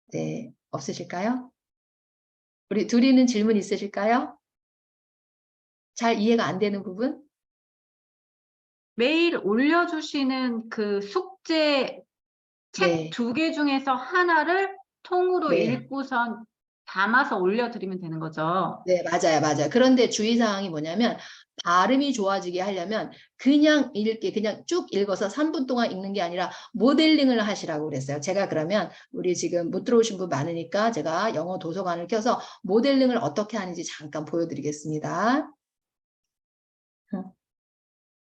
네, 없으실까요? 우리 둘이는 질문 있으실까요? 잘 이해가 안 되는 부분? 매일 올려주시는 그 숙제 책 네, 2개 중에서 하나를 통으로 네. 읽고선 담아서 올려드리면 되는 거죠. 네, 맞아요, 맞아요. 그런데 주의사항이 뭐냐면 발음이 좋아지게 하려면 그냥 읽기, 그냥 쭉 읽어서 3분 동안 읽는 게 아니라 모델링을 하시라고 그랬어요. 제가 그러면 우리 지금 못 들어오신 분 많으니까 제가 영어 도서관을 켜서 모델링을 어떻게 하는지 잠깐 보여드리겠습니다.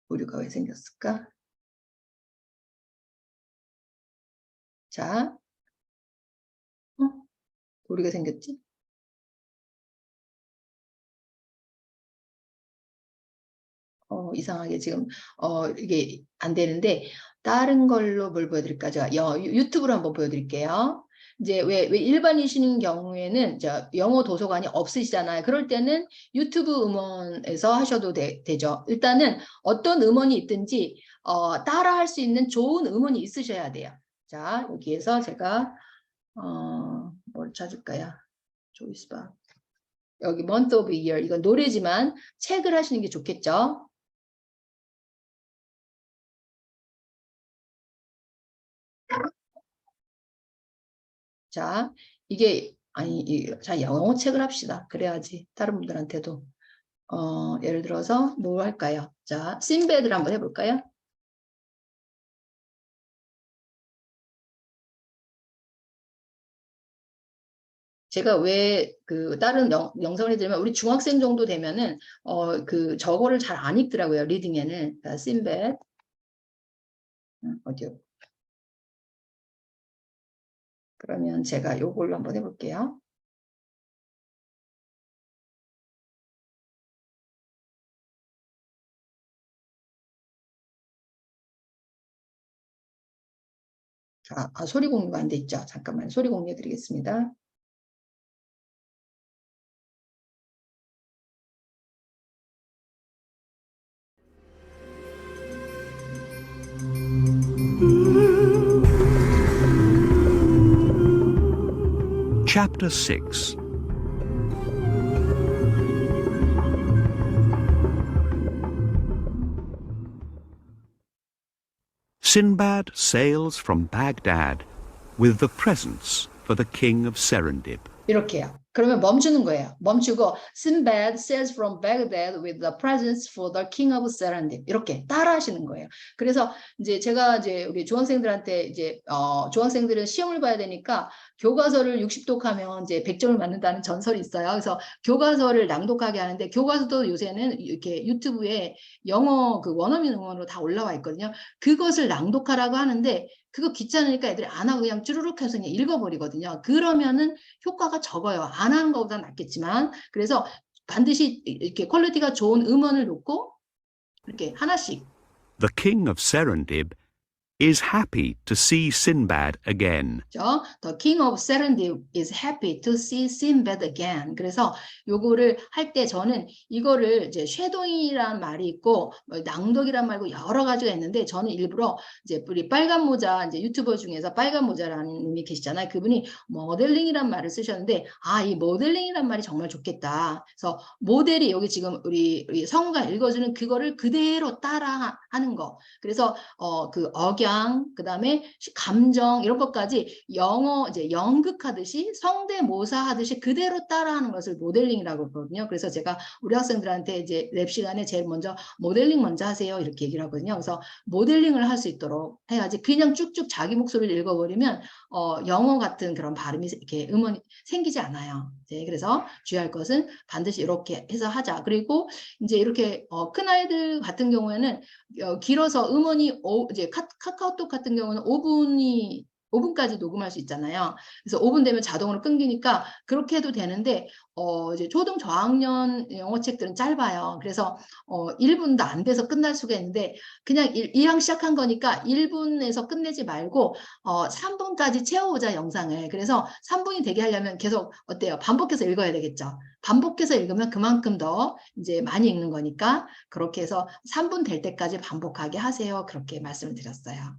오류가 왜 생겼을까? 자, 오류가 생겼지? 이상하게 지금 이게 안 되는데 다른 걸로 뭘 보여드릴까? 제가 유튜브로 한번 보여드릴게요. 이제 왜 일반이신 경우에는 영어 도서관이 없으시잖아요. 그럴 때는 유튜브 음원에서 하셔도 되죠. 일단은 어떤 음원이 있든지 따라 할 수 있는 좋은 음원이 있으셔야 돼요. 자, 여기에서 제가 뭘 찾을까요? 조이스바. 여기 month of year 이건 노래지만 책을 하시는 게 좋겠죠. 자, 이게 자 영어 책을 합시다. 그래야지 다른 분들한테도 예를 들어서 뭐 할까요? 자, 신베드를 한번 해볼까요? 제가 왜 그 다른 영상을 해드리면 우리 중학생 정도 되면은 그 저거를 잘 안 읽더라고요. 리딩에는. 자, 신베드 어디요? 그러면 제가 요걸로 한번 해볼게요. 자, 소리 공유가 안 돼 있죠. 잠깐만 소리 공유해 드리겠습니다. Chapter 6. Sinbad sails from Baghdad with the presents for the king of Serendib. 이렇게요. 그러면 멈추는 거예요. 멈추고 Sinbad sails from Baghdad with the presents for the king of Serendib. 이렇게 따라 하시는 거예요. 그래서 이제 제가 이제 우리 중학생들한테 이제 중학생들은 시험을 봐야 되니까 교과서를 60독 하면 이제 100점을 맞는다는 전설이 있어요. 그래서 교과서를 낭독하게 하는데 교과서도 요새는 이렇게 유튜브에 영어 그 원어민 응원으로 다 올라와 있거든요. 그것을 낭독하라고 하는데 그거 귀찮으니까 애들이 안 하고 그냥 쭈루룩 해서 그냥 읽어버리거든요. 그러면은 효과가 적어요. 안 하는 것보다 낫겠지만. 그래서 반드시 이렇게 퀄리티가 좋은 음원을 놓고 이렇게 하나씩. The king of Serendib is happy to see Sinbad again. The king of Serendib is happy to see Sinbad again. 그래서 요거를 할 때 저는 이거를 이제 쉐도잉이라는 말이 있고 낭독이란 말고 여러 가지가 있는데 저는 일부러 이제 우리 빨간 모자 이제 유튜버 중에서 빨간 모자라는 분이 계시잖아요. 그분이 모델링이란 말을 쓰셨는데 이 모델링이란 말이 정말 좋겠다. 그래서 모델이 여기 지금 우리 성우가 읽어주는 그거를 그대로 따라 하는 거. 그래서 그 억양 그다음에 감정 이런 것까지 영어 이제 연극하듯이 성대모사 하듯이 그대로 따라하는 것을 모델링이라고 그러거든요. 그래서 제가 우리 학생들한테 이제 랩 시간에 제일 먼저 모델링 먼저 하세요 이렇게 얘기를 하거든요. 그래서 모델링을 할 수 있도록 해야지 그냥 쭉쭉 자기 목소리를 읽어버리면 영어 같은 그런 발음이 이렇게 음원이 생기지 않아요. 네, 그래서 주의할 것은 반드시 이렇게 해서 하자. 그리고 이제 이렇게 큰 아이들 같은 경우에는 길어서 음원이 이제 카카오톡 같은 경우는 5분까지 녹음할 수 있잖아요. 그래서 5분 되면 자동으로 끊기니까 그렇게 해도 되는데 이제 초등 저학년 영어 책들은 짧아요. 그래서 1분도 안 돼서 끝날 수가 있는데 그냥 이왕 시작한 거니까 1분에서 끝내지 말고 3분까지 채워오자 영상을. 그래서 3분이 되게 하려면 계속 어때요? 반복해서 읽어야 되겠죠. 반복해서 읽으면 그만큼 더 이제 많이 읽는 거니까 그렇게 해서 3분 될 때까지 반복하게 하세요. 그렇게 말씀을 드렸어요.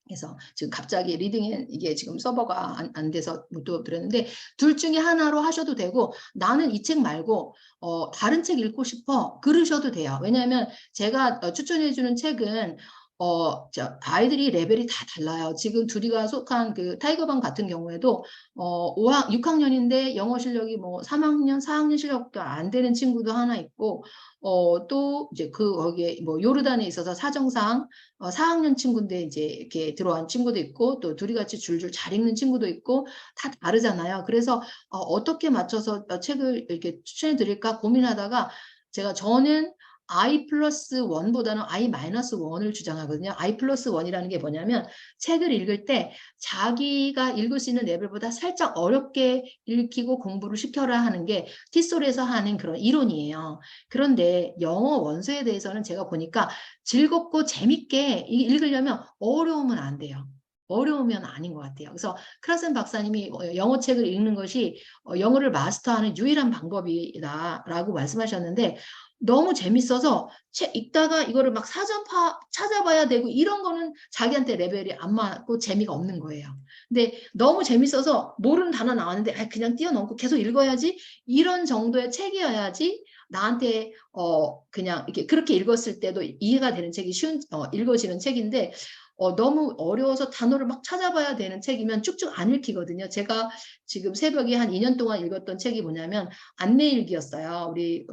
그래서 지금 갑자기 리딩에 이게 지금 서버가 안 돼서 못 드렸는데 둘 중에 하나로 하셔도 되고 나는 이 책 말고 다른 책 읽고 싶어 그러셔도 돼요. 왜냐하면 제가 추천해주는 책은 아이들이 레벨이 다 달라요. 지금 둘이가 속한 그 타이거반 같은 경우에도 6학년인데 영어 실력이 뭐 3학년, 4학년 실력도 안 되는 친구도 하나 있고 또 이제 거기에 뭐 요르단에 있어서 사정상 4학년 친구인데 이제 이렇게 들어온 친구도 있고 또 둘이 같이 줄줄 잘 읽는 친구도 있고 다 다르잖아요. 그래서 어떻게 맞춰서 책을 이렇게 추천해 드릴까 고민하다가 저는 I+1보다는 I-1을 주장하거든요. I+1이라는 게 뭐냐면 책을 읽을 때 자기가 읽을 수 있는 레벨보다 살짝 어렵게 읽히고 공부를 시켜라 하는 게 티솔에서 하는 그런 이론이에요. 그런데 영어 원서에 대해서는 제가 보니까 즐겁고 재밌게 읽으려면 어려우면 안 돼요. 어려우면 아닌 것 같아요. 그래서 크라센 박사님이 영어 책을 읽는 것이 영어를 마스터하는 유일한 방법이다라고 말씀하셨는데 너무 재밌어서 책 읽다가 이거를 막 사전파 찾아봐야 되고 이런 거는 자기한테 레벨이 안 맞고 재미가 없는 거예요. 근데 너무 재밌어서 모르는 단어 나왔는데 그냥 뛰어넘고 계속 읽어야지 이런 정도의 책이어야지 나한테 그냥 이렇게 그렇게 읽었을 때도 이해가 되는 책이 읽어지는 책인데 너무 어려워서 단어를 막 찾아봐야 되는 책이면 쭉쭉 안 읽히거든요. 제가 지금 새벽에 한 2년 동안 읽었던 책이 뭐냐면 안내일기였어요. 우리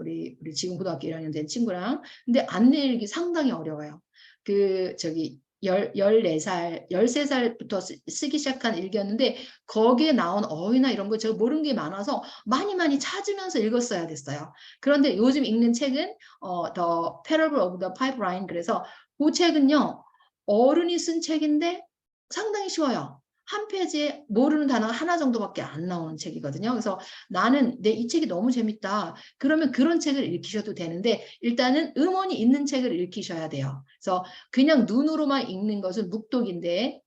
지금 고등학교 1학년 된 친구랑. 근데 안내일기 상당히 어려워요. 14살, 13살부터 쓰기 시작한 일기였는데 거기에 나온 어휘나 이런 거 제가 모르는 게 많아서 많이 찾으면서 읽었어야 됐어요. 그런데 요즘 읽는 책은 The Parable of the Pipeline 그래서 그 책은요. 어른이 쓴 책인데 상당히 쉬워요. 한 페이지에 모르는 단어가 하나 정도밖에 안 나오는 책이거든요. 그래서 나는 이 책이 너무 재밌다. 그러면 그런 책을 읽히셔도 되는데 일단은 음원이 있는 책을 읽히셔야 돼요. 그래서 그냥 눈으로만 읽는 것은 묵독인데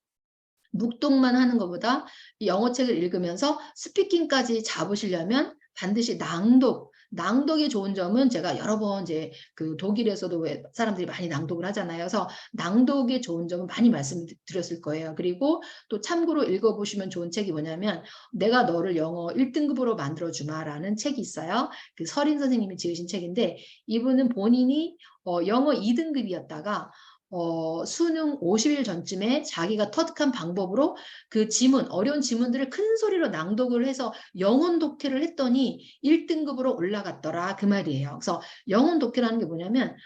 묵독만 하는 것보다 이 영어 책을 읽으면서 스피킹까지 잡으시려면 반드시 낭독이 좋은 점은 제가 여러 번 이제 그 독일에서도 왜 사람들이 많이 낭독을 하잖아요. 그래서 낭독의 좋은 점은 많이 말씀드렸을 거예요. 그리고 또 참고로 읽어보시면 좋은 책이 뭐냐면 내가 너를 영어 1등급으로 만들어주마라는 책이 있어요. 그 설인 선생님이 지으신 책인데 이분은 본인이 영어 2등급이었다가 수능 50일 전쯤에 자기가 터득한 방법으로 그 어려운 지문들을 큰 소리로 낭독을 해서 영혼 독해를 했더니 1등급으로 올라갔더라 그 말이에요. 그래서 영혼 독해라는 게 뭐냐면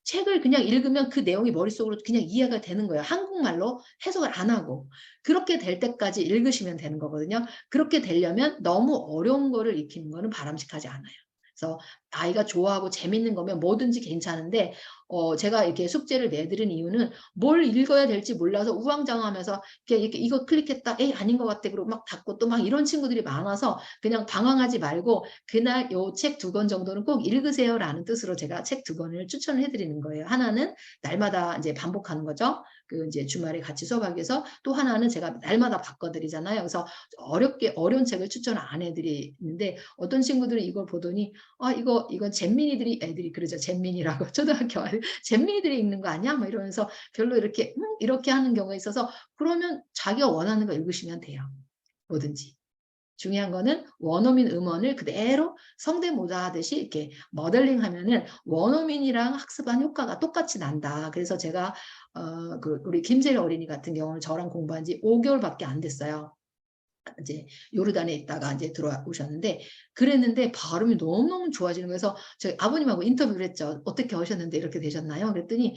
책을 그냥 읽으면 그 내용이 머릿속으로 그냥 이해가 되는 거예요. 한국말로 해석을 안 하고. 그렇게 될 때까지 읽으시면 되는 거거든요. 그렇게 되려면 너무 어려운 거를 익히는 거는 바람직하지 않아요. 그래서 아이가 좋아하고 재밌는 거면 뭐든지 괜찮은데 제가 이렇게 숙제를 내드린 이유는 뭘 읽어야 될지 몰라서 우왕좌왕하면서 이렇게 이거 클릭했다. 에이 아닌 것 같아. 그리고 막 닫고 또 막 이런 친구들이 많아서 그냥 방황하지 말고 그날 요 책 2권 정도는 꼭 읽으세요라는 뜻으로 제가 책 2권을 추천을 해드리는 거예요. 하나는 날마다 이제 반복하는 거죠. 그 이제 주말에 같이 수업하기 위해서 또 하나는 제가 날마다 바꿔드리잖아요. 그래서 어려운 책을 추천을 안 해드리는데 어떤 친구들은 이걸 보더니 이건 애들이 그러죠. 잼민이라고 초등학교 잼민이들이 읽는 거 아니야? 뭐 이러면서 별로 이렇게 하는 경우가 있어서 그러면 자기가 원하는 거 읽으시면 돼요. 뭐든지. 중요한 거는 원어민 음원을 그대로 성대모사 하듯이 이렇게 모델링 하면은 원어민이랑 학습한 효과가 똑같이 난다. 그래서 제가 우리 김세리 어린이 같은 경우는 저랑 공부한 지 5개월밖에 안 됐어요. 이제 요르단에 있다가 이제 들어오셨는데 그랬는데 발음이 너무너무 좋아지는 거여서 저희 아버님하고 인터뷰를 했죠. 어떻게 하셨는데 이렇게 되셨나요? 그랬더니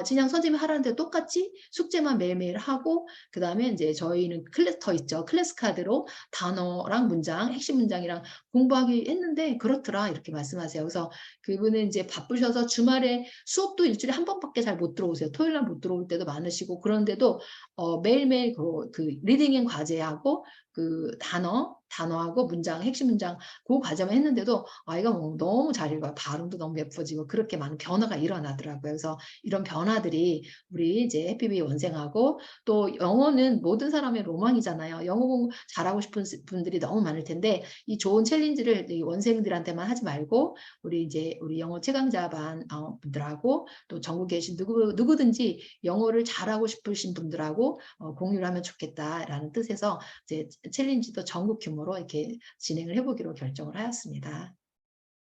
그냥 선생님이 하라는 대로 똑같이 숙제만 매일매일 하고 그다음에 이제 저희는 클래스터 있죠. 클래스 카드로 단어랑 문장, 핵심 문장이랑 공부하기 했는데 그렇더라 이렇게 말씀하세요. 그래서 그분은 이제 바쁘셔서 주말에 수업도 일주일에 한 번밖에 잘 못 들어오세요. 토요일 날 못 들어올 때도 많으시고 그런데도 매일매일 그 리딩 앤 과제하고 그 단어하고 문장, 핵심 문장 그 과정을 했는데도 아이가 뭐 너무 잘 읽어요. 발음도 너무 예뻐지고 그렇게 많은 변화가 일어나더라고요. 그래서 이런 변화들이 우리 이제 해피비 원생하고 또 영어는 모든 사람의 로망이잖아요. 영어 공부 잘하고 싶은 분들이 너무 많을 텐데 이 좋은 챌린지를 이 원생들한테만 하지 말고 우리 영어 최강자반 분들하고 또 전국에 계신 누구든지 영어를 잘하고 싶으신 분들하고 공유를 하면 좋겠다라는 뜻에서 이제 챌린지도 전국 규모로 이렇게 진행을 해보기로 결정을 하였습니다.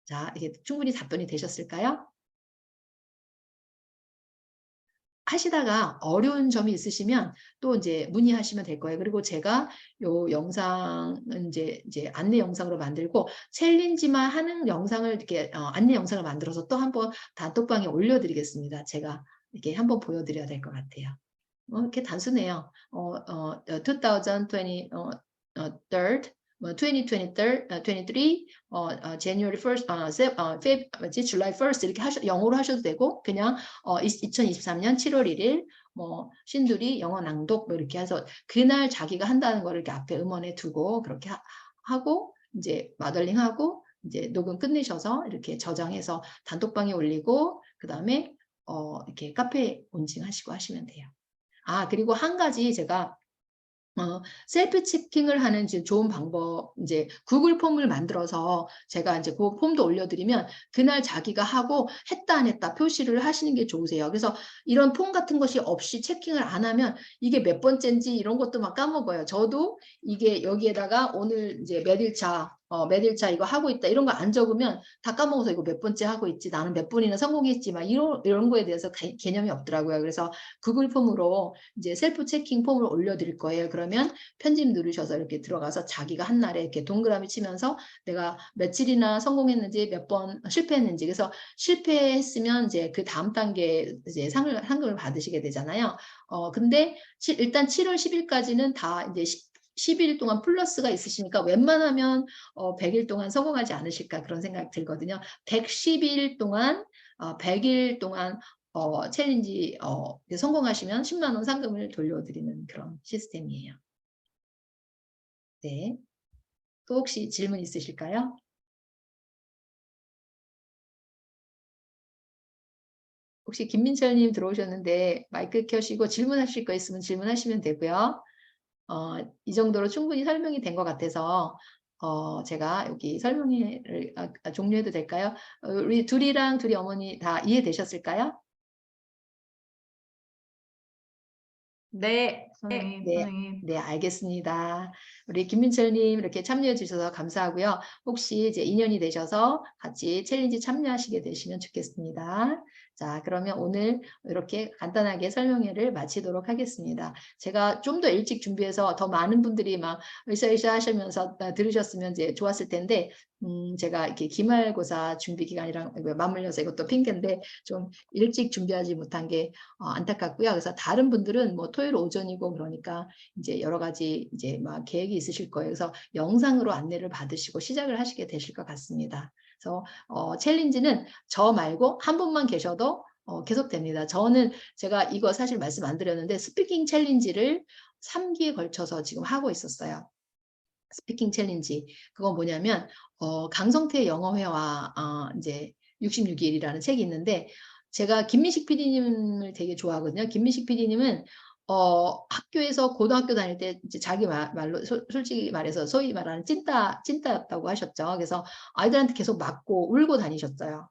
자, 이게 충분히 답변이 되셨을까요? 하시다가 어려운 점이 있으시면 또 이제 문의하시면 될 거예요. 그리고 제가 요 영상은 이제 안내 영상으로 만들고 챌린지만 하는 영상을 이렇게 안내 영상을 만들어서 또 한번 단톡방에 올려드리겠습니다. 제가 이렇게 한번 보여드려야 될 것 같아요. 이렇게 단순해요. 2023, 2023, January 1st, July 1st 이렇게 영어로 하셔도 되고 그냥 2023년 7월 1일 뭐 신두리 영어 낭독 뭐 이렇게 해서 그날 자기가 한다는 거를 이렇게 앞에 음원에 두고 그렇게 하고 이제 마덜링하고 이제 녹음 끝내셔서 이렇게 저장해서 단톡방에 올리고 그 다음에 이렇게 카페 온칭하시고 하시면 돼요. 그리고 한 가지 제가 셀프 체킹을 하는 좋은 방법, 이제 구글 폼을 만들어서 제가 이제 그 폼도 올려드리면 그날 자기가 하고 했다 안 했다 표시를 하시는 게 좋으세요. 그래서 이런 폼 같은 것이 없이 체킹을 안 하면 이게 몇 번째인지 이런 것도 막 까먹어요. 저도 이게 여기에다가 오늘 이제 몇 일차 이거 하고 있다 이런 거 안 적으면 다 까먹어서 이거 몇 번째 하고 있지 나는 몇 번이나 성공했지 막 이런 거에 대해서 개념이 없더라고요. 그래서 구글 폼으로 이제 셀프 체킹 폼을 올려드릴 거예요. 그러면 편집 누르셔서 이렇게 들어가서 자기가 한 날에 이렇게 동그라미 치면서 내가 며칠이나 성공했는지 몇 번 실패했는지 그래서 실패했으면 이제 그 다음 단계 이제 상금을 받으시게 되잖아요. 근데 일단 7월 10일까지는 다 이제 10일 동안 플러스가 있으시니까 웬만하면 100일 동안 성공하지 않으실까 그런 생각 들거든요. 110일 동안 100일 동안 챌린지 성공하시면 10만 원 상금을 돌려드리는 그런 시스템이에요. 네. 또 혹시 질문 있으실까요? 혹시 김민철님 들어오셨는데 마이크 켜시고 질문하실 거 있으면 질문하시면 되고요. 이 정도로 충분히 설명이 된 것 같아서 제가 여기 설명회를 종료해도 될까요? 우리 둘이랑 둘이 어머니 다 이해되셨을까요? 네, 선생님, 네. 선생님. 네, 알겠습니다. 우리 김민철님 이렇게 참여해 주셔서 감사하고요. 혹시 이제 인연이 되셔서 같이 챌린지 참여하시게 되시면 좋겠습니다. 자, 그러면 오늘 이렇게 간단하게 설명회를 마치도록 하겠습니다. 제가 좀 더 일찍 준비해서 더 많은 분들이 막 으쌰으쌰 하시면서 들으셨으면 이제 좋았을 텐데, 제가 이렇게 기말고사 준비 기간이랑 맞물려서 이것도 핑계인데 좀 일찍 준비하지 못한 게 안타깝고요. 그래서 다른 분들은 뭐 토요일 오전이고 그러니까 이제 여러 가지 이제 막 계획이 있으실 거예요. 그래서 영상으로 안내를 받으시고 시작을 하시게 되실 것 같습니다. 그래서 챌린지는 저 말고 한 분만 계셔도 계속됩니다. 저는 제가 이거 사실 말씀 안 드렸는데 스피킹 챌린지를 3기에 걸쳐서 지금 하고 있었어요. 스피킹 챌린지. 그건 뭐냐면 강성태 영어회화 이제 66일이라는 책이 있는데 제가 김민식 PD님을 되게 좋아하거든요. 김민식 PD님은 학교에서 고등학교 다닐 때 이제 자기 말로 솔직히 말해서 소위 말하는 찐따였다고 하셨죠. 그래서 아이들한테 계속 맞고 울고 다니셨어요.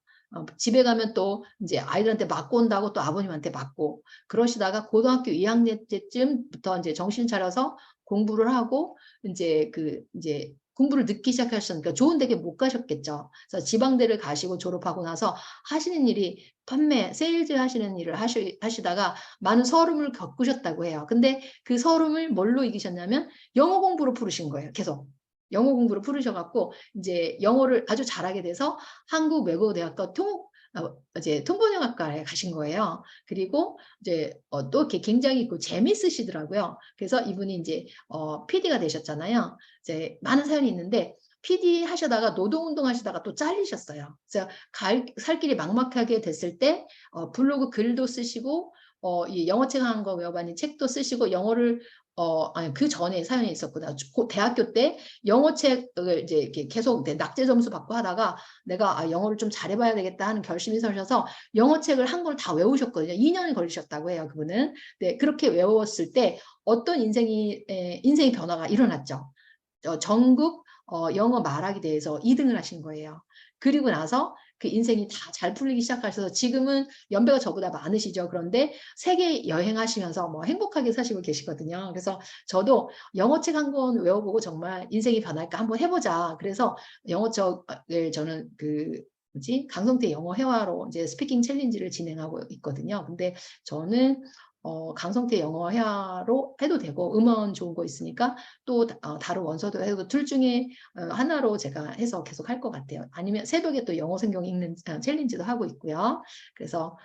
집에 가면 또 이제 아이들한테 맞고 온다고 또 아버님한테 맞고 그러시다가 고등학교 2학년 때쯤부터 이제 정신 차려서 공부를 하고 이제 이제 공부를 늦기 시작하셨으니까 좋은 대학에 못 가셨겠죠. 그래서 지방대를 가시고 졸업하고 나서 하시는 일이 판매, 세일즈 하시는 일을 하시다가 많은 서름을 겪으셨다고 해요. 근데 그 서름을 뭘로 이기셨냐면 영어 공부로 풀으신 거예요. 계속. 영어 공부로 풀으셔갖고 이제 영어를 아주 잘하게 돼서 한국외국어대학과 이제 통번역학과에 가신 거예요. 그리고 이제 또 이렇게 굉장히 재밌으시더라고요. 그래서 이분이 이제 PD가 되셨잖아요. 이제 많은 사연이 있는데 PD 하시다가 노동운동 하시다가 또 잘리셨어요. 그래서 살 길이 막막하게 됐을 때 블로그 글도 쓰시고 이 영어책 한 거 외워봤니 책도 쓰시고 영어를 아니 그 전에 사연이 있었구나. 대학교 때 영어책을 이제 이렇게 계속 낙제 점수 받고 하다가 내가 영어를 좀 잘해봐야 되겠다 하는 결심이 서셔서 영어책을 한 걸 다 외우셨거든요. 2년이 걸리셨다고 해요, 그분은. 네, 그렇게 외웠을 때 어떤 인생의 변화가 일어났죠. 전국 영어 말하기 대회에서 2등을 하신 거예요. 그리고 나서 그 인생이 다 잘 풀리기 시작하셔서 지금은 연배가 저보다 많으시죠. 그런데 세계 여행하시면서 뭐 행복하게 사시고 계시거든요. 그래서 저도 영어책 한 권 외워보고 정말 인생이 변할까 한번 해보자. 그래서 영어책을 저는 강성태 영어 회화로 이제 스피킹 챌린지를 진행하고 있거든요. 근데 저는 강성태 영어 회화로 해도 되고 음원 좋은 거 있으니까 또 다른 원서도 해도 둘 중에 하나로 제가 해서 계속 할 것 같아요. 아니면 새벽에 또 영어 성경 읽는 챌린지도 하고 있고요. 그래서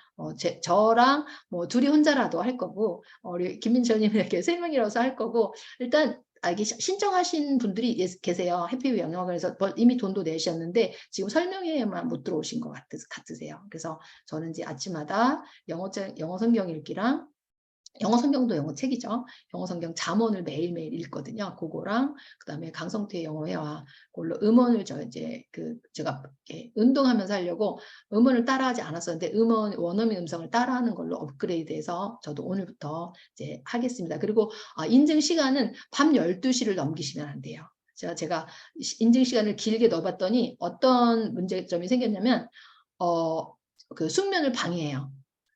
저랑 뭐 둘이 혼자라도 할 거고 우리 김민철님 이렇게 세 명이라서 할 거고 일단 이게 신청하신 분들이 계세요. 해피뷰 영어관에서 이미 돈도 내셨는데 지금 설명회에만 못 들어오신 것 같으세요. 그래서 저는 이제 아침마다 영어 성경 읽기랑 영어 성경도 영어 책이죠. 영어 성경 잠언을 매일매일 읽거든요. 그거랑 그다음에 강성태의 영어 회화 그걸로 음원을 제가 운동하면서 하려고 음원을 따라하지 않았었는데 원어민 음성을 따라하는 걸로 업그레이드해서 저도 오늘부터 이제 하겠습니다. 그리고 인증 시간은 밤 12시를 넘기시면 안 돼요. 제가 인증 시간을 길게 넣어봤더니 어떤 문제점이 생겼냐면 그 숙면을 방해해요.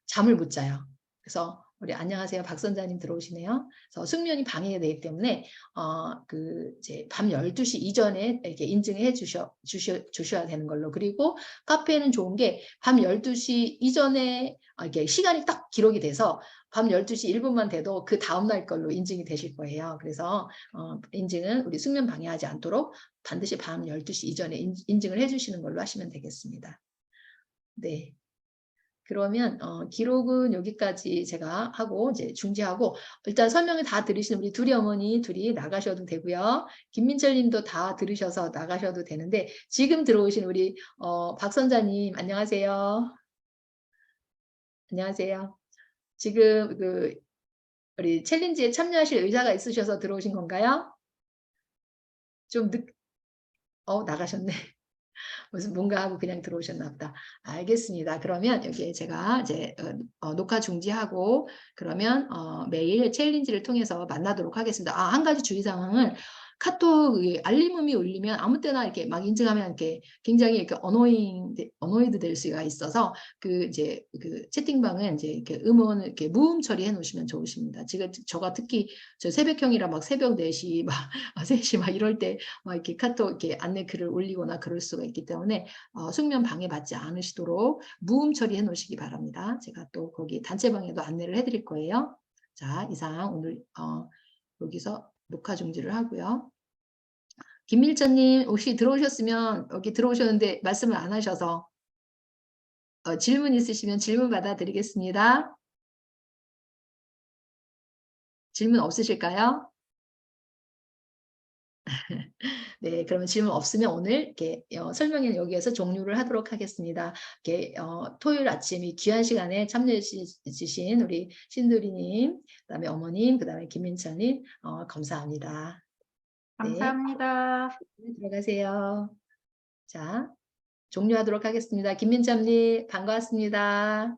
잠을 못 자요. 그래서 우리 안녕하세요. 박 선자님 들어오시네요. 그래서 숙면이 방해되기 때문에 이제 밤 12시 이전에 이렇게 인증해 주셔야 되는 걸로. 그리고 카페는 좋은 게 밤 12시 이전에 이렇게 시간이 딱 기록이 돼서 밤 12시 1분만 돼도 그 다음날 걸로 인증이 되실 거예요. 그래서 인증은 우리 숙면 방해하지 않도록 반드시 밤 12시 이전에 인증을 해주시는 걸로 하시면 되겠습니다. 네. 그러면 기록은 여기까지 제가 하고 이제 중지하고 일단 설명을 다 들으신 우리 둘이 어머니 둘이 나가셔도 되고요. 김민철 님도 다 들으셔서 나가셔도 되는데 지금 들어오신 우리 박 선자님 안녕하세요. 안녕하세요. 지금 우리 챌린지에 참여하실 의사가 있으셔서 들어오신 건가요? 좀 나가셨네. 무슨 뭔가 하고 그냥 들어오셨나 보다. 알겠습니다. 그러면 여기에 제가 이제 녹화 중지하고 그러면 매일 챌린지를 통해서 만나도록 하겠습니다. 한 가지 주의사항을 카톡 알림음이 울리면 아무 때나 이렇게 막 인증하면 이렇게 굉장히 이렇게 어노이드 될 수가 있어서 이제 그 채팅방은 이제 이렇게 음원을 이렇게 무음 처리해 놓으시면 좋으십니다. 지금 저가 특히 저 새벽형이라 막 새벽 4시 막 3시 막 이럴 때 막 이렇게 카톡 이렇게 안내 글을 올리거나 그럴 수가 있기 때문에 숙면 방해받지 않으시도록 무음 처리해 놓으시기 바랍니다. 제가 또 거기 단체방에도 안내를 해드릴 거예요. 자, 이상 오늘 여기서 녹화 중지를 하고요. 김밀자님 혹시 들어오셨으면 여기 들어오셨는데 말씀을 안 하셔서 질문 있으시면 질문 받아드리겠습니다. 질문 없으실까요? 네, 그러면 질문 없으면 오늘 이렇게 설명회는 여기에서 종료를 하도록 하겠습니다. 이렇게 토요일 아침 이 귀한 시간에 참여해 주신 우리 신도리님, 그다음에 어머님, 그다음에 김민철님 감사합니다. 네, 감사합니다. 들어가세요. 자, 종료하도록 하겠습니다. 김민철님 반가웠습니다.